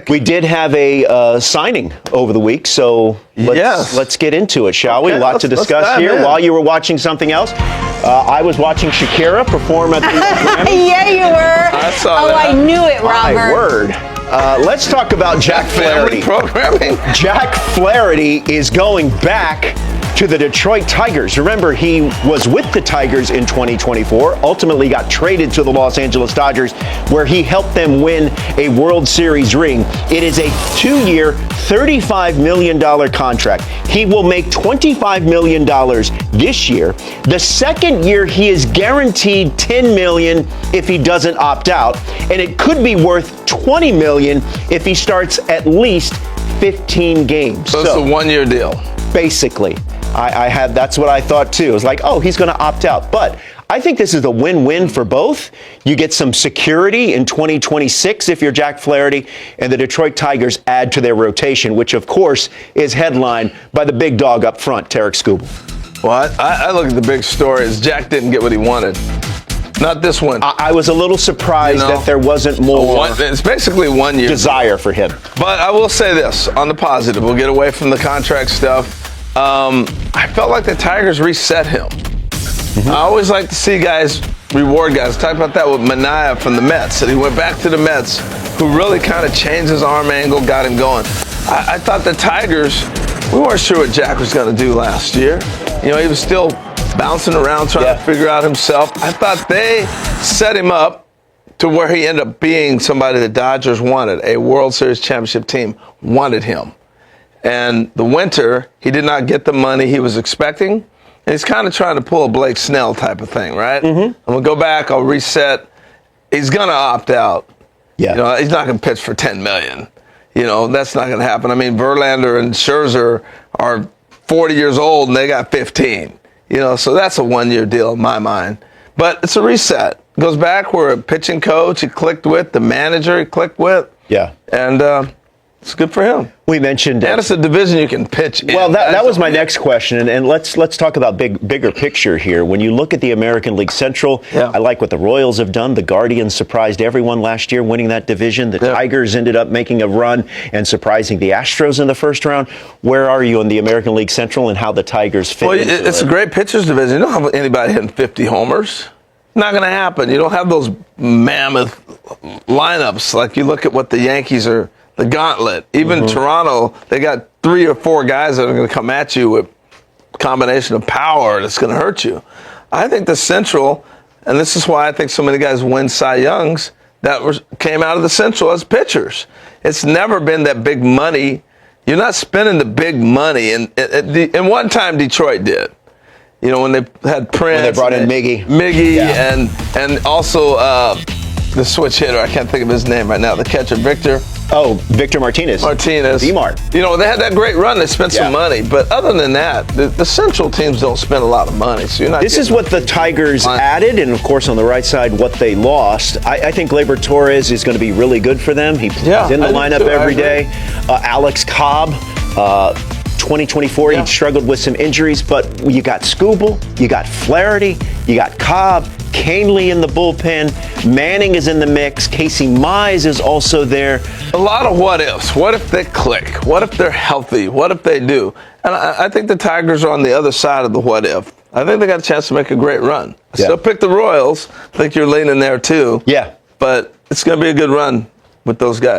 We did have a signing over the week, so let's get into it, shall we? A lot to discuss here. While you were watching something else, I was watching Shakira perform at the Grammys. Yeah, you were. I saw that. I knew it, Robert. My word. Let's talk about Jack Flaherty. Programming. Jack Flaherty is going back to the Detroit Tigers. Remember, he was with the Tigers in 2024, ultimately got traded to the Los Angeles Dodgers, where he helped them win a World Series ring. It is a 2-year, $35 million contract. He will make $25 million this year. The second year, he is guaranteed $10 million if he doesn't opt out, and it could be worth $20 million if he starts at least 15 games. So it's a 1-year deal. Basically. That's what I thought too. It was like, oh, he's going to opt out. But I think this is a win-win for both. You get some security in 2026 if you're Jack Flaherty, and the Detroit Tigers add to their rotation, which of course is headlined by the big dog up front, Tarik Skubal. Well, I look at the big story as Jack didn't get what he wanted. Not this one. I was a little surprised that there wasn't more. It's basically 1 year desire for him. But I will say this on the positive. We'll get away from the contract stuff. I felt like the Tigers reset him. I always like to see guys reward guys. Talked about that with Manaea from the Mets, and he went back to the Mets, who really kind of changed his arm angle, got him going. I thought the Tigers, we weren't sure what Jack was going to do last year. You know, he was still bouncing around trying to figure out himself. I thought they set him up to where he ended up being somebody the Dodgers wanted. A World Series championship team wanted him. And the winter, he did not get the money he was expecting. And he's kind of trying to pull a Blake Snell type of thing, right? I'm going to go back, I'll reset. He's going to opt out. Yeah. You know, he's not going to pitch for $10 million. You know, that's not going to happen. I mean, Verlander and Scherzer are 40 years old, and they got 15. You know, so that's a 1-year deal in my mind. But it's a reset. Goes back where a pitching coach he clicked with, the manager he clicked with. Yeah. And it's good for him. We mentioned and it's a division you can pitch in. Well, that was my next question, and let's talk about bigger picture here. When you look at the American League Central, I like what the Royals have done. The Guardians surprised everyone last year, winning that division. The Tigers ended up making a run and surprising the Astros in the first round. Where are you in the American League Central and how the Tigers fit? Well, it's a great pitchers division. You don't have anybody hitting 50 homers. Not going to happen. You don't have those mammoth lineups like you look at what the Yankees are. The gauntlet. Even Toronto, they got 3 or 4 guys that are going to come at you with a combination of power that's going to hurt you. I think the Central, and this is why I think so many guys win Cy Youngs, came out of the Central as pitchers. It's never been that big money. You're not spending the big money. And one time Detroit did. You know, when they had Prince. When they brought in Miggy. And also the switch hitter. I can't think of his name right now. The catcher, Victor. Oh, Victor Martinez. V-Mart. You know, they had that great run. They spent some money. But other than that, the Central teams don't spend a lot of money. So you're not. This is what the Tigers added, and of course on the right side, what they lost. I think Gleyber Torres is going to be really good for them. He's in the lineup every day. Alex Cobb. 2024, he struggled with some injuries, but you got Skubal, you got Flaherty, you got Cobb, Canely in the bullpen, Manning is in the mix, Casey Mize is also there. A lot of what ifs. What if they click? What if they're healthy? What if they do? And I think the Tigers are on the other side of the what if. I think they got a chance to make a great run. I still pick the Royals. I think you're leaning there too. Yeah. But it's going to be a good run with those guys.